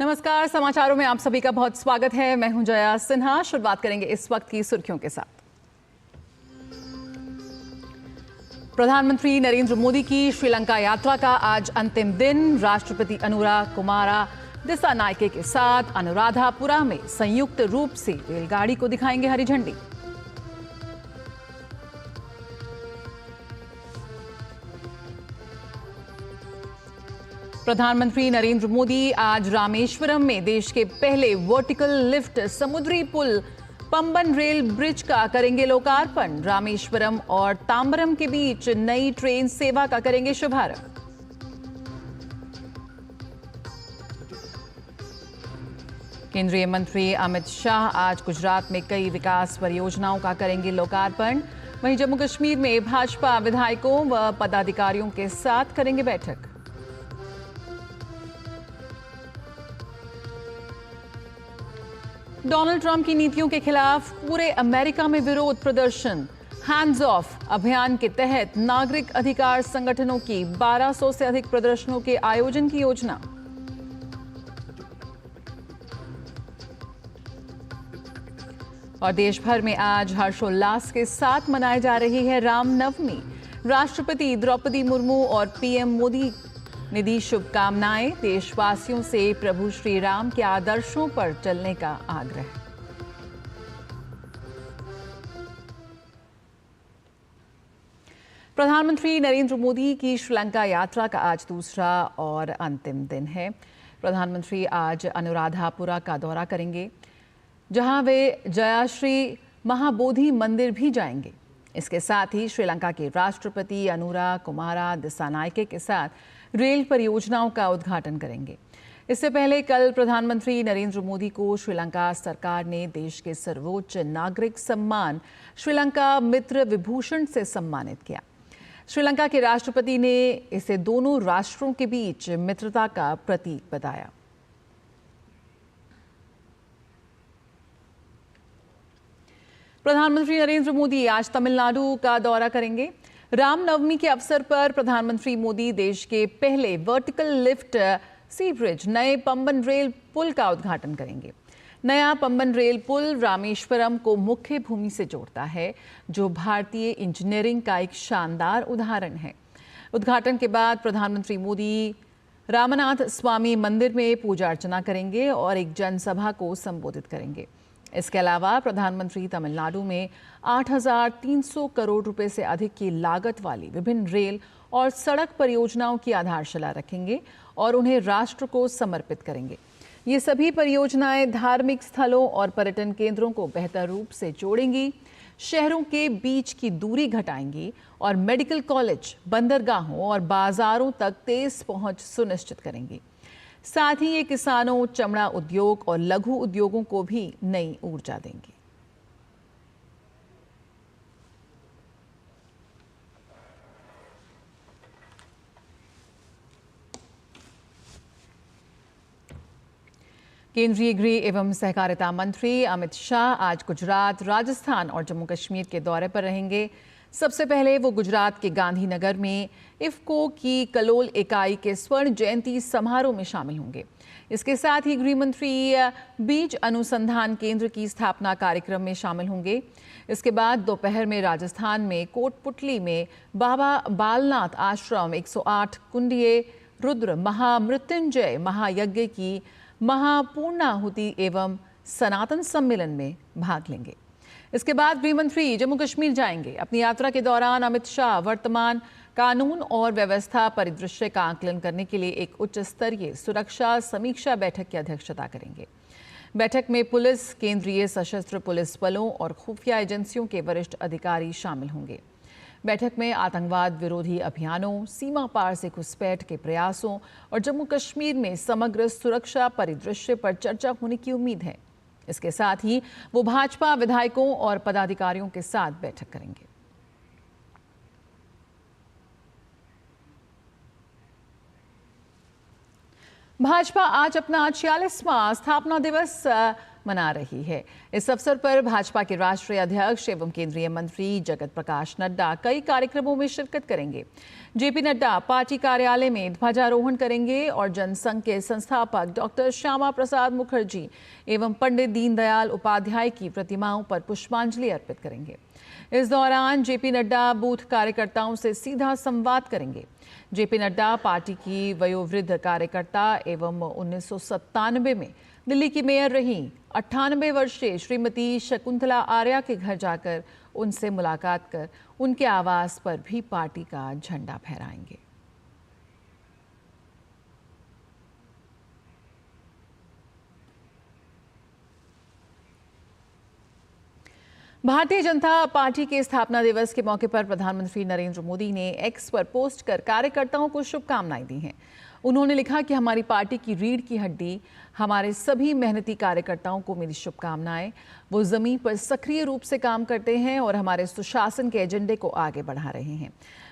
नमस्कार, समाचारों में आप सभी का बहुत स्वागत है। मैं हूं जया सिन्हा। शुरुआत करेंगे इस वक्त की सुर्खियों के साथ। प्रधानमंत्री नरेंद्र मोदी की श्रीलंका यात्रा का आज अंतिम दिन। राष्ट्रपति अनुरा कुमारा दिसानायके के साथ अनुराधापुरा में संयुक्त रूप से रेलगाड़ी को दिखाएंगे हरी झंडी। प्रधानमंत्री नरेंद्र मोदी आज रामेश्वरम में देश के पहले वर्टिकल लिफ्ट समुद्री पुल पंबन रेल ब्रिज का करेंगे लोकार्पण। रामेश्वरम और तांबरम के बीच नई ट्रेन सेवा का करेंगे शुभारंभ। केंद्रीय मंत्री अमित शाह आज गुजरात में कई विकास परियोजनाओं का करेंगे लोकार्पण। वहीं जम्मू कश्मीर में भाजपा विधायकों व पदाधिकारियों के साथ करेंगे बैठक। डोनाल्ड ट्रंप की नीतियों के खिलाफ पूरे अमेरिका में विरोध प्रदर्शन। हैंड्स ऑफ अभियान के तहत नागरिक अधिकार संगठनों की 1200 से अधिक प्रदर्शनों के आयोजन की योजना। और देश भर में आज हर्षोल्लास के साथ मनाई जा रही है रामनवमी। राष्ट्रपति द्रौपदी मुर्मू और पीएम मोदी ने दी शुभकामनाएं। देशवासियों से प्रभु श्री राम के आदर्शों पर चलने का आग्रह। प्रधानमंत्री नरेंद्र मोदी की श्रीलंका यात्रा का आज दूसरा और अंतिम दिन है। प्रधानमंत्री आज अनुराधापुरा का दौरा करेंगे, जहां वे जयाश्री महाबोधि मंदिर भी जाएंगे। इसके साथ ही श्रीलंका के राष्ट्रपति अनुरा कुमारा दिसानायके के साथ रेल परियोजनाओं का उद्घाटन करेंगे। इससे पहले कल प्रधानमंत्री नरेंद्र मोदी को श्रीलंका सरकार ने देश के सर्वोच्च नागरिक सम्मान श्रीलंका मित्र विभूषण से सम्मानित किया। श्रीलंका के राष्ट्रपति ने इसे दोनों राष्ट्रों के बीच मित्रता का प्रतीक बताया। प्रधानमंत्री नरेंद्र मोदी आज तमिलनाडु का दौरा करेंगे। रामनवमी के अवसर पर प्रधानमंत्री मोदी देश के पहले वर्टिकल लिफ्ट सी ब्रिज नए पंबन रेल पुल का उद्घाटन करेंगे। नया पंबन रेल पुल रामेश्वरम को मुख्य भूमि से जोड़ता है, जो भारतीय इंजीनियरिंग का एक शानदार उदाहरण है। उद्घाटन के बाद प्रधानमंत्री मोदी रामनाथ स्वामी मंदिर में पूजा अर्चना करेंगे और एक जनसभा को संबोधित करेंगे। इसके अलावा प्रधानमंत्री तमिलनाडु में 8,300 करोड़ रुपए से अधिक की लागत वाली विभिन्न रेल और सड़क परियोजनाओं की आधारशिला रखेंगे और उन्हें राष्ट्र को समर्पित करेंगे। ये सभी परियोजनाएं धार्मिक स्थलों और पर्यटन केंद्रों को बेहतर रूप से जोड़ेंगी, शहरों के बीच की दूरी घटाएंगी और मेडिकल कॉलेज, बंदरगाहों और बाजारों तक तेज पहुंच सुनिश्चित करेंगी। साथ ही ये किसानों, चमड़ा उद्योग और लघु उद्योगों को भी नई ऊर्जा देंगे। केंद्रीय गृह एवं सहकारिता मंत्री अमित शाह आज गुजरात, राजस्थान और जम्मू कश्मीर के दौरे पर रहेंगे। सबसे पहले वो गुजरात के गांधीनगर में इफ्को की कलोल इकाई के स्वर्ण जयंती समारोह में शामिल होंगे। इसके साथ ही गृह मंत्री बीज अनुसंधान केंद्र की स्थापना कार्यक्रम में शामिल होंगे। इसके बाद दोपहर में राजस्थान में कोटपुतली में बाबा बालनाथ आश्रम 108 कुंडीय रुद्र महामृत्युंजय महायज्ञ की महापूर्णाहुति एवं सनातन सम्मेलन में भाग लेंगे। इसके बाद गृह मंत्री जम्मू कश्मीर जाएंगे। अपनी यात्रा के दौरान अमित शाह वर्तमान कानून और व्यवस्था परिदृश्य का आकलन करने के लिए एक उच्च स्तरीय सुरक्षा समीक्षा बैठक की अध्यक्षता करेंगे। बैठक में पुलिस, केंद्रीय सशस्त्र पुलिस बलों और खुफिया एजेंसियों के वरिष्ठ अधिकारी शामिल होंगे। बैठक में आतंकवाद विरोधी अभियानों, सीमा पार से घुसपैठ के प्रयासों और जम्मू कश्मीर में समग्र सुरक्षा परिदृश्य पर चर्चा होने की उम्मीद है। इसके साथ ही वो भाजपा विधायकों और पदाधिकारियों के साथ बैठक करेंगे। भाजपा आज अपना 46वां स्थापना दिवस मना रही है। इस अवसर पर भाजपा के राष्ट्रीय अध्यक्ष एवं केंद्रीय मंत्री जगत प्रकाश नड्डा कई कार्यक्रमों में शिरकत करेंगे। जेपी नड्डा पार्टी कार्यालय में ध्वजारोहण करेंगे और जनसंघ के संस्थापक डॉक्टर श्यामा प्रसाद मुखर्जी एवं पंडित दीनदयाल उपाध्याय की प्रतिमाओं पर पुष्पांजलि अर्पित करेंगे। इस दौरान जेपी नड्डा बूथ कार्यकर्ताओं से सीधा संवाद करेंगे। जेपी नड्डा पार्टी की वयोवृद्ध कार्यकर्ता एवं 1997 में दिल्ली की मेयर रही 98 वर्षीय श्रीमती शकुंतला आर्या के घर जाकर उनसे मुलाकात कर उनके आवास पर भी पार्टी का झंडा फहराएंगे। भारतीय जनता पार्टी के स्थापना दिवस के मौके पर प्रधानमंत्री नरेंद्र मोदी ने एक्स पर पोस्ट कर कार्यकर्ताओं को शुभकामनाएं दी हैं। उन्होंने लिखा कि हमारी पार्टी की रीढ़ की हड्डी हमारे सभी मेहनती कार्यकर्ताओं को मेरी शुभकामनाएं। वो जमीन पर सक्रिय रूप से काम करते हैं और हमारे सुशासन के एजेंडे को आगे बढ़ा रहे हैं।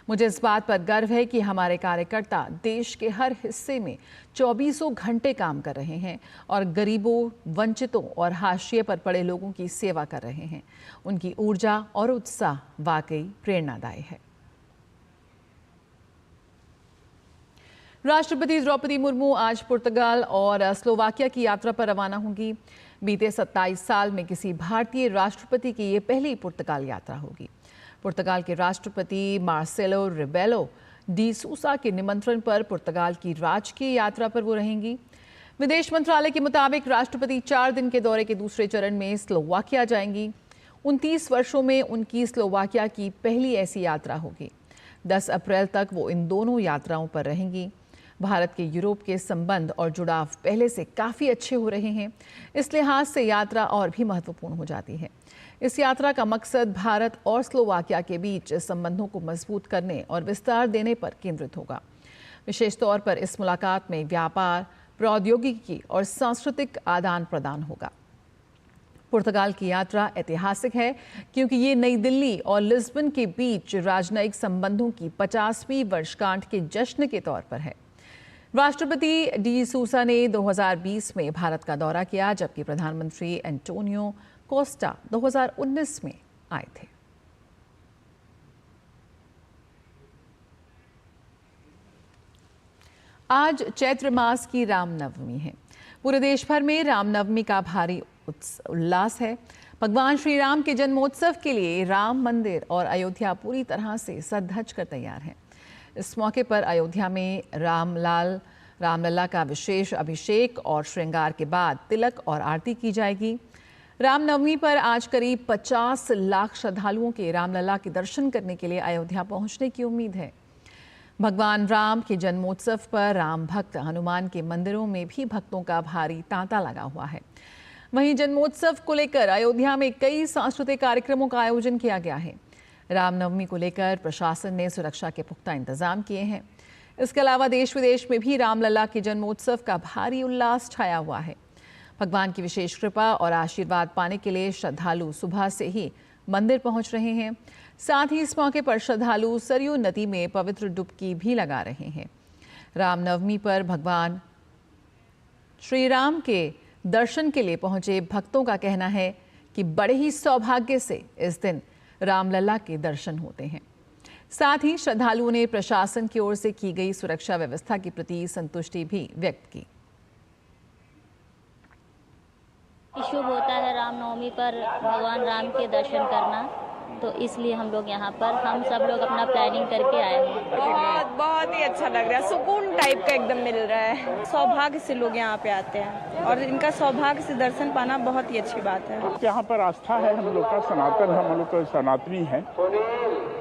मुझे इस बात पर गर्व है कि हमारे कार्यकर्ता देश के हर हिस्से में 24 घंटे काम कर रहे हैं और गरीबों, वंचितों और हाशिए पर पड़े लोगों की सेवा कर रहे हैं। उनकी ऊर्जा और उत्साह वाकई प्रेरणादायी है। राष्ट्रपति द्रौपदी मुर्मू आज पुर्तगाल और स्लोवाकिया की यात्रा पर रवाना होंगी। बीते 27 साल में किसी भारतीय राष्ट्रपति की ये पहली पुर्तगाल यात्रा होगी। पुर्तगाल के राष्ट्रपति मार्सेलो रिबेलो डी सूसा के निमंत्रण पर पुर्तगाल की राजकीय यात्रा पर वो रहेंगी। विदेश मंत्रालय के मुताबिक राष्ट्रपति 4 दिन के दौरे के दूसरे चरण में स्लोवाकिया जाएंगी। 29 वर्षों में उनकी स्लोवाकिया की पहली ऐसी यात्रा होगी। 10 अप्रैल तक वो इन दोनों यात्राओं पर रहेंगी। भारत के यूरोप के संबंध और जुड़ाव पहले से काफ़ी अच्छे हो रहे हैं। इस लिहाज से यात्रा और भी महत्वपूर्ण हो जाती है। इस यात्रा का मकसद भारत और स्लोवाकिया के बीच संबंधों को मजबूत करने और विस्तार देने पर केंद्रित होगा। विशेष तौर पर इस मुलाकात में व्यापार, प्रौद्योगिकी और सांस्कृतिक आदान प्रदान होगा। पुर्तगाल की यात्रा ऐतिहासिक है क्योंकि ये नई दिल्ली और लिस्बन के बीच राजनयिक संबंधों की 50वीं वर्षगांठ के जश्न के तौर पर है। राष्ट्रपति डी सूसा ने 2020 में भारत का दौरा किया, जबकि प्रधानमंत्री एंटोनियो कोस्टा 2019 में आए थे। आज चैत्र मास की रामनवमी है। पूरे देश भर में रामनवमी का भारी उल्लास है। भगवान श्री राम के जन्मोत्सव के लिए राम मंदिर और अयोध्या पूरी तरह से सज धज कर तैयार है। इस मौके पर अयोध्या में रामलला का विशेष अभिषेक और श्रृंगार के बाद तिलक और आरती की जाएगी। रामनवमी पर आज करीब 50 लाख श्रद्धालुओं के रामलला के दर्शन करने के लिए अयोध्या पहुंचने की उम्मीद है। भगवान राम के जन्मोत्सव पर राम भक्त हनुमान के मंदिरों में भी भक्तों का भारी तांता लगा हुआ है। वहीं जन्मोत्सव को लेकर अयोध्या में कई सांस्कृतिक कार्यक्रमों का आयोजन किया गया है। रामनवमी को लेकर प्रशासन ने सुरक्षा के पुख्ता इंतजाम किए हैं। इसके अलावा देश विदेश में भी रामलला के जन्मोत्सव का भारी उल्लास छाया हुआ है। भगवान की विशेष कृपा और आशीर्वाद पाने के लिए श्रद्धालु सुबह से ही मंदिर पहुंच रहे हैं। साथ ही इस मौके पर श्रद्धालु सरयू नदी में पवित्र डुबकी भी लगा रहे हैं। रामनवमी पर भगवान श्री राम के दर्शन के लिए पहुंचे भक्तों का कहना है कि बड़े ही सौभाग्य से इस दिन रामलला के दर्शन होते हैं। साथ ही श्रद्धालुओं ने प्रशासन की ओर से की गई सुरक्षा व्यवस्था के प्रति संतुष्टि भी व्यक्त की। शुभ होता है रामनवमी पर भगवान राम के दर्शन करना, तो इसलिए हम लोग यहाँ पर हम सब लोग अपना प्लानिंग करके आए हैं। बहुत ही अच्छा लग रहा है, सुकून टाइप का एकदम मिल रहा है। सौभाग्य से लोग यहाँ पे आते हैं और इनका सौभाग्य से दर्शन पाना बहुत ही अच्छी बात है। यहाँ पर आस्था है हम लोग का, सनातन हम लोग का सनातनी है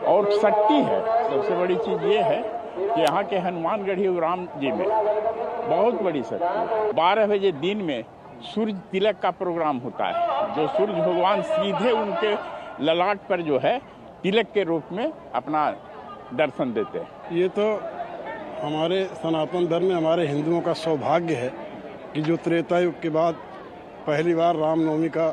और शक्ति है। सबसे बड़ी चीज़ ये है कि यहाँ के हनुमानगढ़ी राम जी में बहुत बड़ी शक्ति। 12 बजे दिन में सूर्य तिलक का प्रोग्राम होता है, जो सूर्य भगवान सीधे उनके ललाट पर जो है तिलक के रूप में अपना दर्शन देते हैं। ये तो हमारे सनातन धर्म में हमारे हिंदुओं का सौभाग्य है कि जो त्रेता युग के बाद पहली बार रामनवमी का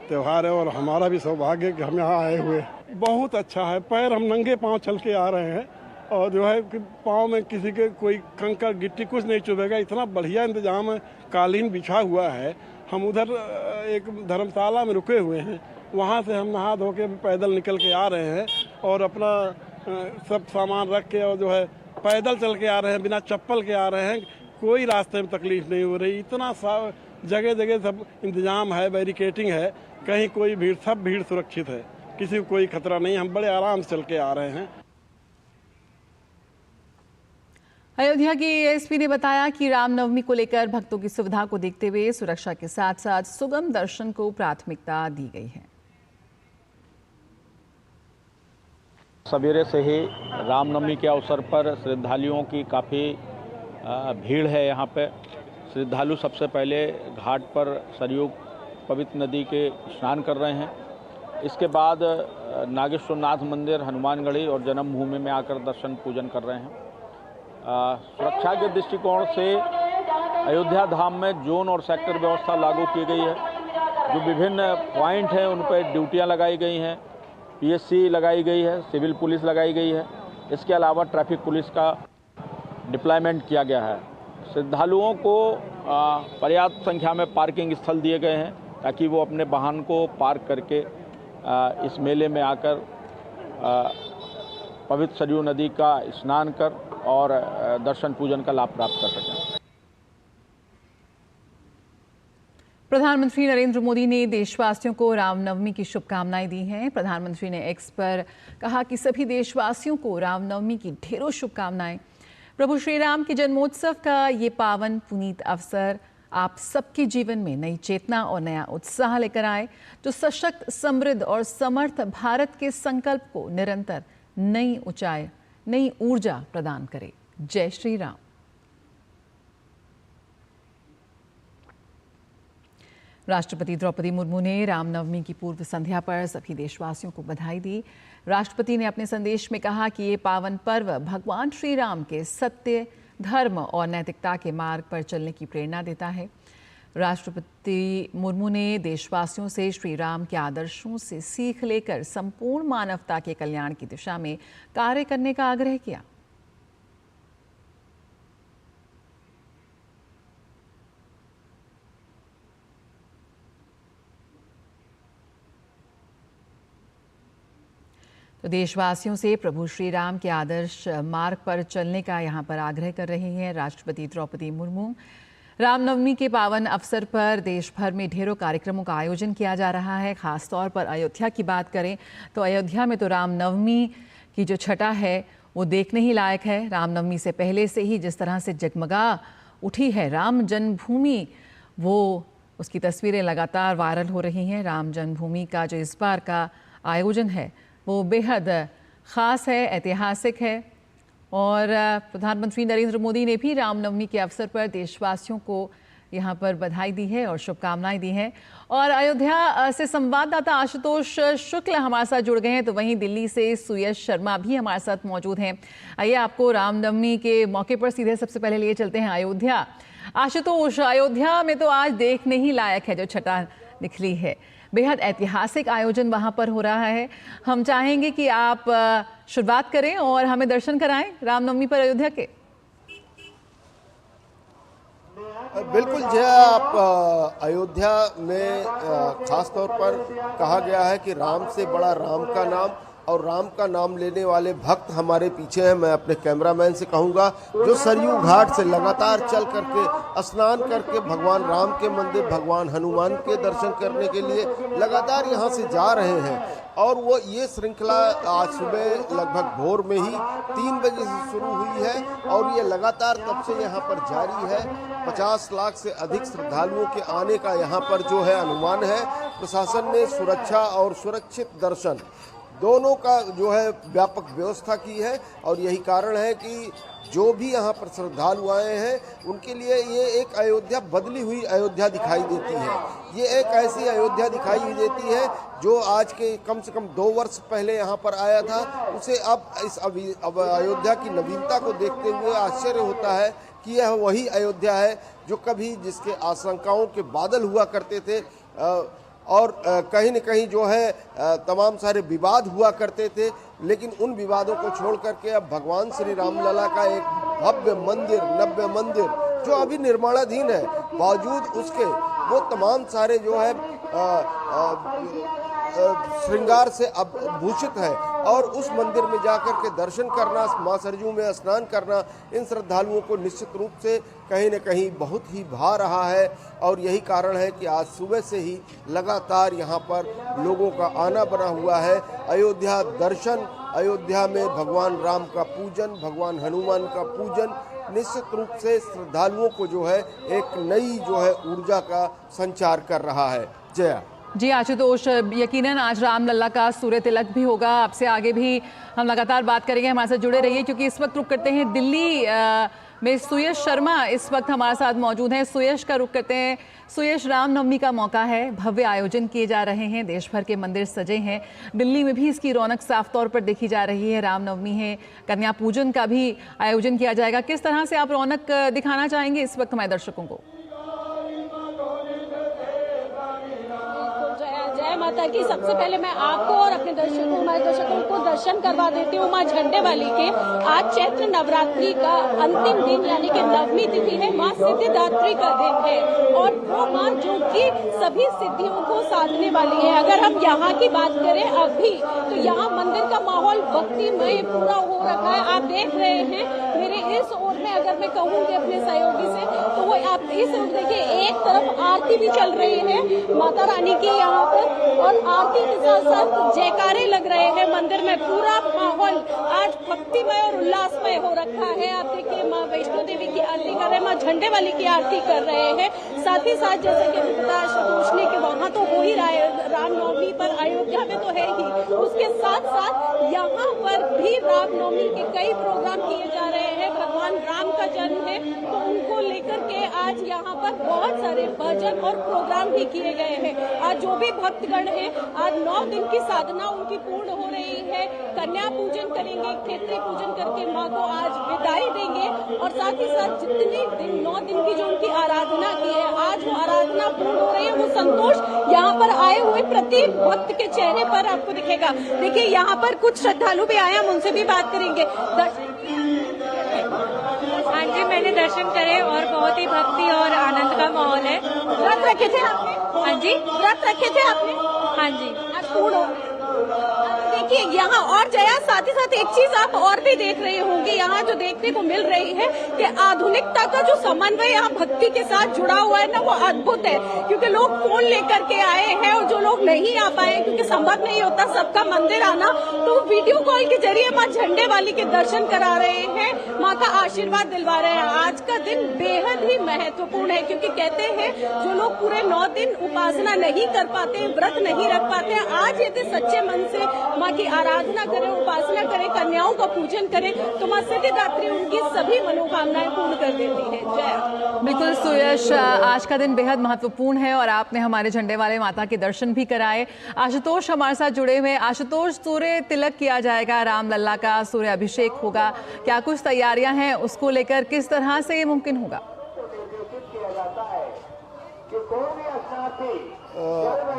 त्यौहार है और हमारा भी सौभाग्य है कि हम यहाँ आए हुए। बहुत अच्छा है, पैर हम नंगे पाँव चल के आ रहे हैं और जो है कि पाँव में किसी के कोई कंकड़ गिट्टी कुछ नहीं चुभेगा। इतना बढ़िया इंतजाम है, कालीन बिछा हुआ है हम उधर एक धर्मशाला में रुके हुए हैं, वहाँ से हम नहा धो के पैदल निकल के आ रहे हैं और अपना सब सामान रख के और जो है पैदल चल के आ रहे हैं, बिना चप्पल के आ रहे हैं। कोई रास्ते में तकलीफ नहीं हो रही। इतना जगह जगह सब इंतजाम है, बैरिकेटिंग है, कहीं कोई भीड़, सब भीड़ सुरक्षित है, किसी को कोई खतरा नहीं। हम बड़े आराम से चल के आ रहे हैं। अयोध्या के एएसपी ने बताया कि रामनवमी को लेकर भक्तों की सुविधा को देखते हुए सुरक्षा के साथ साथ सुगम दर्शन को प्राथमिकता दी गई है। सवेरे से ही रामनवमी के अवसर पर श्रद्धालुओं की काफ़ी भीड़ है। यहाँ पे श्रद्धालु सबसे पहले घाट पर सरयू पवित्र नदी के स्नान कर रहे हैं। इसके बाद नागेश्वरनाथ मंदिर, हनुमानगढ़ी और जन्मभूमि में आकर दर्शन पूजन कर रहे हैं। सुरक्षा के दृष्टिकोण से अयोध्या धाम में जोन और सेक्टर व्यवस्था लागू की गई है। जो विभिन्न पॉइंट हैं उन पर ड्यूटियाँ लगाई गई हैं, पीएससी लगाई गई है, सिविल पुलिस लगाई गई है। इसके अलावा ट्रैफिक पुलिस का डिप्लॉयमेंट किया गया है। श्रद्धालुओं को पर्याप्त संख्या में पार्किंग स्थल दिए गए हैं ताकि वो अपने वाहन को पार्क करके इस मेले में आकर पवित्र सरयू नदी का स्नान कर और दर्शन पूजन का लाभ प्राप्त कर सकें। प्रधानमंत्री नरेंद्र मोदी ने देशवासियों को रामनवमी की शुभकामनाएं दी हैं। प्रधानमंत्री ने एक्स पर कहा कि सभी देशवासियों को रामनवमी की ढेरों शुभकामनाएं। प्रभु श्री राम के जन्मोत्सव का ये पावन पुनीत अवसर आप सबके जीवन में नई चेतना और नया उत्साह लेकर आए, जो सशक्त, समृद्ध और समर्थ भारत के संकल्प को निरंतर नई ऊंचाई, नई ऊर्जा प्रदान करे। जय श्री राम। राष्ट्रपति द्रौपदी मुर्मू ने रामनवमी की पूर्व संध्या पर सभी देशवासियों को बधाई दी। राष्ट्रपति ने अपने संदेश में कहा कि ये पावन पर्व भगवान श्री राम के सत्य, धर्म और नैतिकता के मार्ग पर चलने की प्रेरणा देता है। राष्ट्रपति मुर्मू ने देशवासियों से श्री राम के आदर्शों से सीख लेकर संपूर्ण मानवता के कल्याण की दिशा में कार्य करने का आग्रह किया। तो देशवासियों से प्रभु श्री राम के आदर्श मार्ग पर चलने का यहाँ पर आग्रह कर रही हैं राष्ट्रपति द्रौपदी मुर्मू। रामनवमी के पावन अवसर पर देश भर में ढेरों कार्यक्रमों का आयोजन किया जा रहा है। खासतौर पर अयोध्या की बात करें तो अयोध्या में तो रामनवमी की जो छटा है वो देखने ही लायक है। रामनवमी से पहले से ही जिस तरह से जगमगा उठी है राम जन्मभूमि, वो उसकी तस्वीरें लगातार वायरल हो रही हैं। राम जन्मभूमि का जो इस बार का आयोजन है वो बेहद ख़ास है, ऐतिहासिक है। और प्रधानमंत्री नरेंद्र मोदी ने भी रामनवमी के अवसर पर देशवासियों को यहाँ पर बधाई दी है और शुभकामनाएं दी हैं। और अयोध्या से संवाददाता आशुतोष शुक्ल हमारे साथ जुड़ गए हैं, तो वहीं दिल्ली से सुयश शर्मा भी हमारे साथ मौजूद हैं। आइए आपको रामनवमी के मौके पर सीधे सबसे पहले लिए चलते हैं अयोध्या। आशुतोष, अयोध्या में तो आज देखने ही लायक है जो छटा निकली है, बेहद ऐतिहासिक आयोजन वहां पर हो रहा है। हम चाहेंगे कि आप शुरुआत करें और हमें दर्शन कराएं रामनवमी पर अयोध्या के। बिल्कुल जय, आप अयोध्या में खास तौर पर कहा गया है कि राम से बड़ा राम का नाम, और राम का नाम लेने वाले भक्त हमारे पीछे हैं। मैं अपने कैमरामैन से कहूँगा जो सरयू घाट से लगातार चल करके स्नान करके भगवान राम के मंदिर, भगवान हनुमान के दर्शन करने के लिए लगातार यहाँ से जा रहे हैं। और वो ये श्रृंखला आज सुबह लगभग भोर में ही 3 बजे से शुरू हुई है और ये लगातार तब से यहाँ पर जारी है। 50 लाख से अधिक श्रद्धालुओं के आने का यहाँ पर जो है अनुमान है। प्रशासन ने सुरक्षा और सुरक्षित दर्शन दोनों का जो है व्यापक व्यवस्था की है। और यही कारण है कि जो भी यहाँ पर श्रद्धालु आए हैं उनके लिए ये एक अयोध्या, बदली हुई अयोध्या दिखाई देती है। ये एक ऐसी अयोध्या दिखाई देती है जो आज के कम से कम 2 वर्ष पहले यहाँ पर आया था, उसे अब अयोध्या की नवीनता को देखते हुए आश्चर्य होता है कि यह वही अयोध्या है जो कभी जिसके आशंकाओं के बादल हुआ करते थे और कहीं न कहीं जो है तमाम सारे विवाद हुआ करते थे। लेकिन उन विवादों को छोड़ करके अब भगवान श्री रामलला का एक भव्य मंदिर, नव्य मंदिर जो अभी निर्माणाधीन है, बावजूद उसके वो तमाम सारे जो है श्रृंगार से अब भूषित है। और उस मंदिर में जाकर के दर्शन करना, मां सरजू में स्नान करना इन श्रद्धालुओं को निश्चित रूप से कहीं न कहीं बहुत ही भा रहा है। और यही कारण है कि आज सुबह से ही लगातार यहाँ पर लोगों का आना बना हुआ है। अयोध्या दर्शन, अयोध्या में भगवान राम का पूजन, भगवान हनुमान का पूजन निश्चित रूप से श्रद्धालुओं को जो है एक नई जो है ऊर्जा का संचार कर रहा है। जया जी आशुतोष, यकीनन आज रामलला का सूर्य तिलक भी होगा। आपसे आगे भी हम लगातार बात करेंगे, हमारे साथ जुड़े रहिए, क्योंकि इस वक्त रुक करते हैं दिल्ली में सुयश शर्मा इस वक्त हमारे साथ मौजूद हैं। सुयश का रुख करते हैं। सुयश, रामनवमी का मौका है, भव्य आयोजन किए जा रहे हैं, देश भर के मंदिर सजे हैं, दिल्ली में भी इसकी रौनक साफ तौर पर देखी जा रही है। रामनवमी है, कन्या पूजन का भी आयोजन किया जाएगा। किस तरह से आप रौनक दिखाना चाहेंगे इस वक्त हमारे दर्शकों को? जय माता की। सबसे पहले मैं आपको और अपने हमारे दर्शकों को दर्शन करवा देती हूँ माँ झंडे वाली के। आज चैत्र नवरात्रि का अंतिम दिन यानी कि नवमी तिथि है, माँ सिद्धिदात्री का दिन है और वो माँ जो कि सभी सिद्धियों को साधने वाली है। अगर हम यहाँ की बात करें अभी तो यहाँ मंदिर का माहौल भक्तिमय पूरा हो रखा है। आप देख रहे हैं मेरे इस ओर में, अगर मैं कहूँगी अपने सहयोगी से, तो वो आप इस ओर देखिए, एक तरफ आरती भी चल रही है माता रानी की यहाँ पर, और आरती के साथ साथ जयकारे लग रहे हैं। मंदिर में पूरा माहौल आज भक्तिमय और उल्लासमय हो रखा है। आप देखिए माँ वैष्णो देवी की आरती कर रहे हैं, माँ झंडे वाली की आरती कर रहे हैं। साथ ही साथ जैसे कि पूछने के वहाँ तो हो ही रहा है, रामनवमी पर अयोध्या में तो है ही, उसके साथ साथ यहाँ पर भी रामनवमी के कई प्रोग्राम किए जा रहे हैं। भगवान राम का जन्म है तो उनको लेकर के आज यहाँ पर बहुत सारे भजन और प्रोग्राम भी किए गए हैं। आज जो भी भक्तगण है, आज 9 दिन की साधना उनकी पूर्ण हो रही है। कन्या पूजन करेंगे, क्षेत्रीय पूजन करके माँ को आज विदाई देंगे और साथ ही साथ जितने दिन 9 दिन की जो उनकी आराधना की है, आज वो आराधना पूर्ण हो रही है। वो संतोष यहाँ पर आए हुए प्रत्येक भक्त के चेहरे पर आपको दिखेगा। देखिए यहाँ पर कुछ श्रद्धालु भी आए, हम उनसे भी बात करेंगे। हाँ जी, मैंने दर्शन करे और बहुत ही भक्ति और आनंद का माहौल है। व्रत रखे थे आपने? हाँ जी, व्रत रखे थे आपने? हाँ जी। आज पूर्ण देखिए यहाँ, और जया साथ ही साथ एक चीज आप और भी देख रहे होंगे, यहाँ जो देखने को मिल रही है कि आधुनिकता का जो समन्वय यहाँ भक्ति के साथ जुड़ा हुआ है ना, वो अद्भुत है। क्योंकि लोग फोन लेकर के आए हैं और जो लोग नहीं आ पाए क्योंकि संभव नहीं होता सबका मंदिर आना, तो वीडियो कॉल के जरिए माँ झंडे वाली के दर्शन करा रहे हैं, माँ का आशीर्वाद दिलवा रहे हैं। आज का दिन बेहद ही महत्वपूर्ण है क्योंकि कहते हैं जो लोग पूरे 9 दिन उपासना नहीं कर पाते, व्रत नहीं रख पाते, आज यदि सच्चे मन से माँ की आराधना करें, उपासना करें, कन्याओं का पूजन करें तो माँ सिद्धिदात्री उनकी सभी मनोकामनाएं पूर्ण कर देती है। जय। बिल्कुल सुयश, आज का दिन बेहद महत्वपूर्ण है और आपने हमारे झंडे वाले माता के दर्शन भी कराए। आशुतोष हमारे साथ जुड़े हुए। आशुतोष, सूर्य तिलक किया जाएगा, रामलला का सूर्य अभिषेक होगा, क्या कुछ तैयारियां हैं उसको लेकर, किस तरह से ये मुमकिन होगा?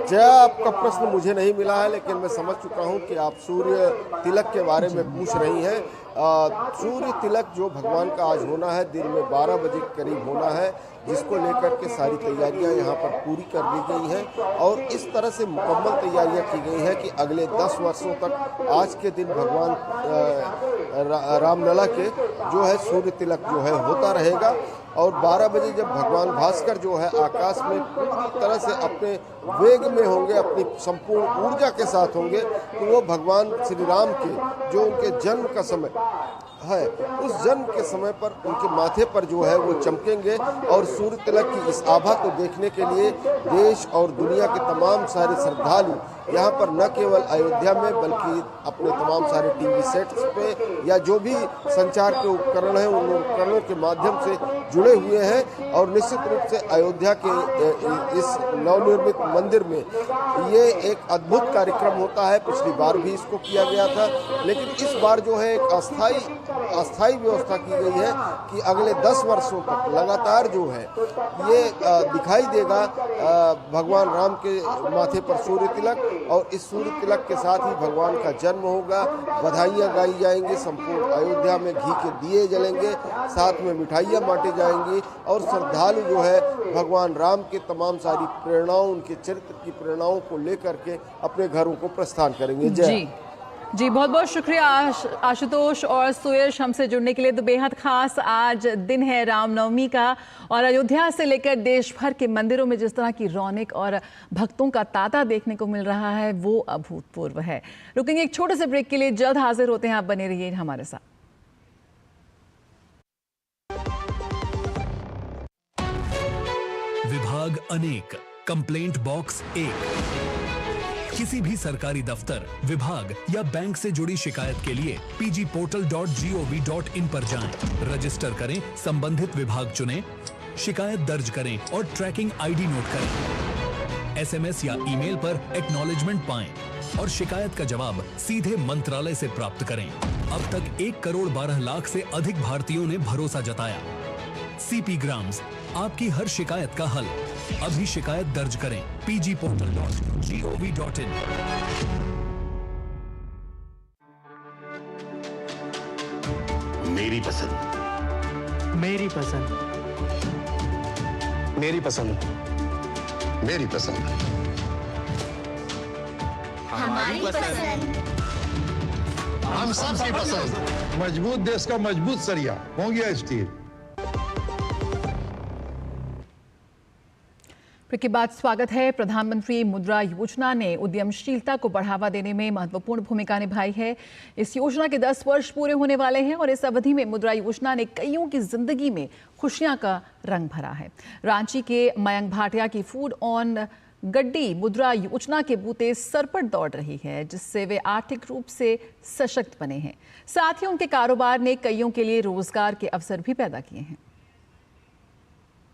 जया, आपका प्रश्न मुझे नहीं मिला है लेकिन मैं समझ चुका हूं कि आप सूर्य तिलक के बारे में पूछ रही हैं। सूर्य तिलक जो भगवान का आज होना है, दिन में 12 बजे के करीब होना है, जिसको लेकर के सारी तैयारियां यहाँ पर पूरी कर दी गई हैं और इस तरह से मुकम्मल तैयारियां की गई हैं कि अगले 10 वर्षों तक आज के दिन भगवान रामलला के जो है सूर्य तिलक जो है होता रहेगा। और 12 बजे जब भगवान भास्कर जो है आकाश में पूरी तरह से अपने वेग में होंगे, अपनी संपूर्ण ऊर्जा के साथ होंगे, तो वो भगवान श्री राम के जो उनके जन्म का समय है, उस जन्म के समय पर उनके माथे पर जो है वो चमकेंगे। और सूर्य तिलक की इस आभा को देखने के लिए देश और दुनिया के तमाम सारे श्रद्धालु यहाँ पर न केवल अयोध्या में बल्कि अपने तमाम सारे टीवी सेट्स पे या जो भी संचार के उपकरण हैं उन उपकरणों के माध्यम से जुड़े हुए हैं। और निश्चित रूप से अयोध्या के इस नवनिर्मित मंदिर में ये एक अद्भुत कार्यक्रम होता है। पिछली बार भी इसको किया गया था, लेकिन इस बार जो है एक अस्थायी व्यवस्था की गई है कि अगले 10 वर्षों तक लगातार जो है ये दिखाई देगा भगवान राम के माथे पर सूर्य तिलक। और इस सूर्य तिलक के साथ ही भगवान का जन्म होगा, बधाइयाँ गाई जाएंगी, संपूर्ण अयोध्या में घी के दिए जलेंगे, साथ में मिठाइयाँ बांटी जाएंगी और श्रद्धालु जो है भगवान राम के तमाम सारी प्रेरणाओं, उनके चरित्र की प्रेरणाओं को लेकर के अपने घरों को प्रस्थान करेंगे। जय जी, बहुत बहुत शुक्रिया आशुतोष और सुयश हमसे जुड़ने के लिए। तो बेहद खास आज दिन है रामनवमी का, और अयोध्या से लेकर देश भर के मंदिरों में जिस तरह की रौनक और भक्तों का तांता देखने को मिल रहा है वो अभूतपूर्व है। रुकेंगे एक छोटे से ब्रेक के लिए, जल्द हाजिर होते हैं, आप बने रहिए हमारे साथ। विभाग अनेक, कंप्लेंट बॉक्स 1। किसी भी सरकारी दफ्तर, विभाग या बैंक से जुड़ी शिकायत के लिए pgportal.gov.in पर जाएं, रजिस्टर करें, संबंधित विभाग चुनें, शिकायत दर्ज करें और ट्रैकिंग आईडी नोट करें। एसएमएस या ईमेल पर एक्नॉलेजमेंट पाएं और शिकायत का जवाब सीधे मंत्रालय से प्राप्त करें। अब तक 1 करोड़ 12 लाख से अधिक भारतीयों ने भरोसा जताया। सीपी ग्राम्स, आपकी हर शिकायत का हल। अभी शिकायत दर्ज करें pgportal.gov.in। मेरी पसंद, मेरी पसंद, मेरी पसंद, मेरी पसंद, हमारी पसंद, हम सबकी पसंद। मजबूत देश का मजबूत सरिया हो गया स्टील। ब्रेक के बाद स्वागत है। प्रधानमंत्री मुद्रा योजना ने उद्यमशीलता को बढ़ावा देने में महत्वपूर्ण भूमिका निभाई है। इस योजना के 10 वर्ष पूरे होने वाले हैं और इस अवधि में मुद्रा योजना ने कईयों की जिंदगी में खुशियां का रंग भरा है। रांची के मयंक भाटिया की फूड ऑन गड्डी मुद्रा योजना के बूते सर पर दौड़ रही है, जिससे वे आर्थिक रूप से सशक्त बने हैं। साथ ही उनके कारोबार ने कईयों के लिए रोजगार के अवसर भी पैदा किए हैं।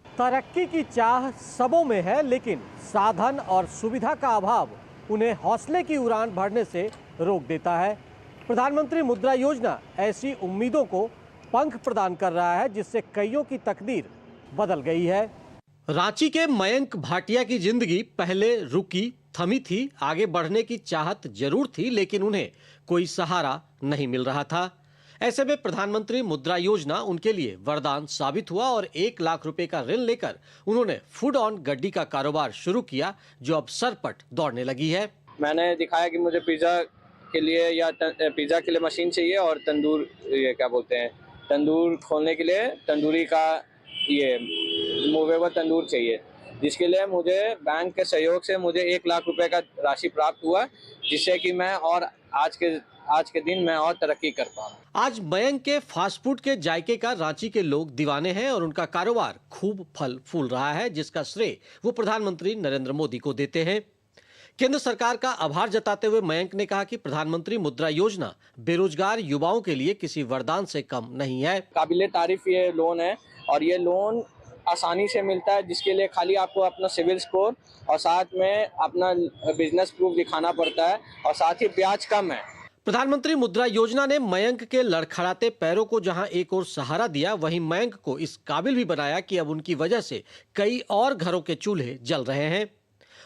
तरक्की की चाह सबों में है, लेकिन साधन और सुविधा का अभाव उन्हें हौसले की उड़ान भरने से रोक देता है। प्रधानमंत्री मुद्रा योजना ऐसी उम्मीदों को पंख प्रदान कर रहा है, जिससे कईयों की तकदीर बदल गई है। रांची के मयंक भाटिया की जिंदगी पहले रुकी थमी थी। आगे बढ़ने की चाहत जरूर थी, लेकिन उन्हें कोई सहारा नहीं मिल रहा था। ऐसे में प्रधानमंत्री मुद्रा योजना उनके लिए वरदान साबित हुआ और 1 लाख रुपए का ऋण लेकर उन्होंने फूड ऑन गड्डी का कारोबार शुरू किया, जो अब सरपट दौड़ने लगी है। मैंने दिखाया कि मुझे पिज्जा के लिए मशीन चाहिए और तंदूर, ये क्या बोलते हैं, तंदूर खोलने के लिए तंदूरी का ये मूवेबल तंदूर चाहिए, जिसके लिए मुझे बैंक के सहयोग से मुझे 1 लाख रुपए का राशि प्राप्त हुआ, जिससे कि मैं और आज के दिन मैं और तरक्की कर पाऊँ। आज मयंक के फास्ट फूड के जायके का रांची के लोग दीवाने हैं और उनका कारोबार खूब फल फूल रहा है, जिसका श्रेय वो प्रधानमंत्री नरेंद्र मोदी को देते हैं। केंद्र सरकार का आभार जताते हुए मयंक ने कहा कि प्रधानमंत्री मुद्रा योजना बेरोजगार युवाओं के लिए किसी वरदान से कम नहीं है। काबिले तारीफ ये लोन है और ये लोन आसानी से मिलता है, जिसके लिए खाली आपको अपना सिविल स्कोर और साथ में अपना बिजनेस प्रूफ दिखाना पड़ता है और साथ ही ब्याज कम है। प्रधानमंत्री मुद्रा योजना ने मयंक के लड़खड़ाते पैरों को जहां एक और सहारा दिया, वहीं मयंक को इस काबिल भी बनाया कि अब उनकी वजह से कई और घरों के चूल्हे जल रहे हैं।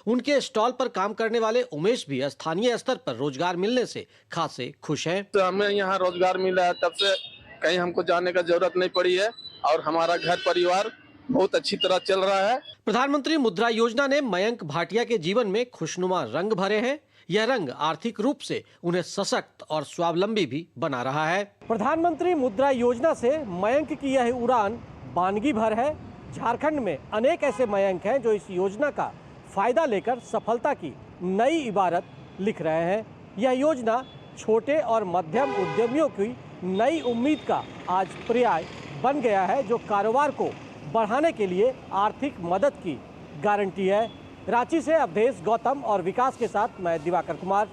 उनके स्टॉल पर काम करने वाले उमेश भी स्थानीय स्तर पर रोजगार मिलने से खासे खुश हैं। तो हमें यहाँ रोजगार मिला है, तब से कहीं हमको जाने का जरूरत नहीं पड़ी है और हमारा घर परिवार बहुत अच्छी तरह चल रहा है। प्रधानमंत्री मुद्रा योजना ने मयंक भाटिया के जीवन में खुशनुमा रंग भरे हैं। यह रंग आर्थिक रूप से उन्हें सशक्त और स्वावलंबी भी बना रहा है। प्रधानमंत्री मुद्रा योजना से मयंक की यह उड़ान बानगी भर है। झारखंड में अनेक ऐसे मयंक हैं जो इस योजना का फायदा लेकर सफलता की नई इबारत लिख रहे हैं। यह योजना छोटे और मध्यम उद्यमियों की नई उम्मीद का आज पर्याय बन गया है, जो कारोबार को बढ़ाने के लिए आर्थिक मदद की गारंटी है। रांची से अवधेश गौतम और विकास के साथ मैं दिवाकर कुमार।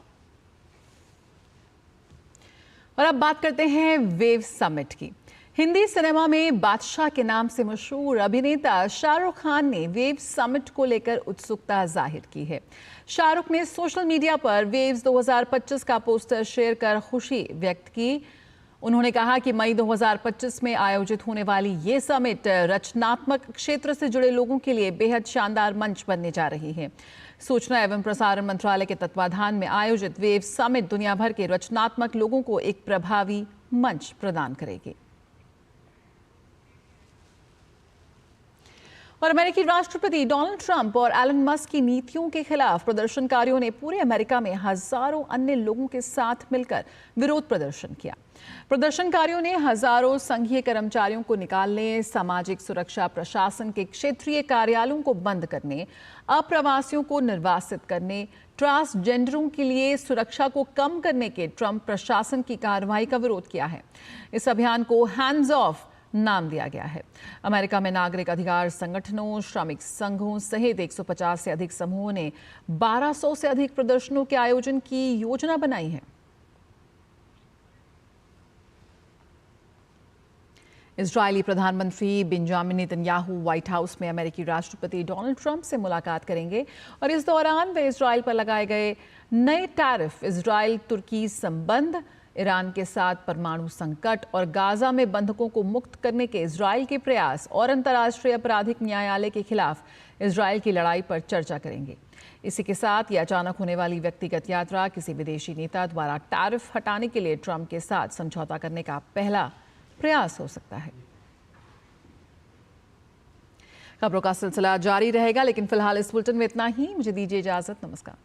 और अब बात करते हैं वेव समिट की। हिंदी सिनेमा में बादशाह के नाम से मशहूर अभिनेता शाहरुख खान ने वेव समिट को लेकर उत्सुकता जाहिर की है। शाहरुख ने सोशल मीडिया पर वेव्स 2025 का पोस्टर शेयर कर खुशी व्यक्त की। उन्होंने कहा कि मई 2025 में आयोजित होने वाली ये समिट रचनात्मक क्षेत्र से जुड़े लोगों के लिए बेहद शानदार मंच बनने जा रही है। सूचना एवं प्रसारण मंत्रालय के तत्वाधान में आयोजित वेव समिट दुनिया भर के रचनात्मक लोगों को एक प्रभावी मंच प्रदान करेगी। और अमेरिकी राष्ट्रपति डोनाल्ड ट्रंप और एलन मस्क की नीतियों के खिलाफ प्रदर्शनकारियों ने पूरे अमेरिका में हजारों अन्य लोगों के साथ मिलकर विरोध प्रदर्शन किया। प्रदर्शनकारियों ने हजारों संघीय कर्मचारियों को निकालने, सामाजिक सुरक्षा प्रशासन के क्षेत्रीय कार्यालयों को बंद करने, अप्रवासियों को निर्वासित करने, ट्रांसजेंडरों के लिए सुरक्षा को कम करने के ट्रंप प्रशासन की कार्रवाई का विरोध किया है। इस अभियान को हैंड्स ऑफ नाम दिया गया है। अमेरिका में नागरिक अधिकार संगठनों, श्रमिक संघों सहित 150 से अधिक समूहों ने 1200 से अधिक प्रदर्शनों के आयोजन की योजना बनाई है। इजरायली प्रधानमंत्री बेंजामिन नेतन्याहू व्हाइट हाउस में अमेरिकी राष्ट्रपति डोनाल्ड ट्रंप से मुलाकात करेंगे और इस दौरान वे इजरायल पर लगाए गए नए टैरिफ, इजरायल तुर्की संबंध, ईरान के साथ परमाणु संकट और गाजा में बंधकों को मुक्त करने के इजरायल के प्रयास और अंतर्राष्ट्रीय आपराधिक न्यायालय के खिलाफ इजरायल की लड़ाई पर चर्चा करेंगे। इसी के साथ ये अचानक होने वाली व्यक्तिगत यात्रा किसी विदेशी नेता द्वारा टैरिफ हटाने के लिए ट्रंप के साथ समझौता करने का पहला प्रयास हो सकता है। खबरों का सिलसिला जारी रहेगा, लेकिन फिलहाल इस बुलेटिन में इतना ही। मुझे दीजिए इजाजत। नमस्कार।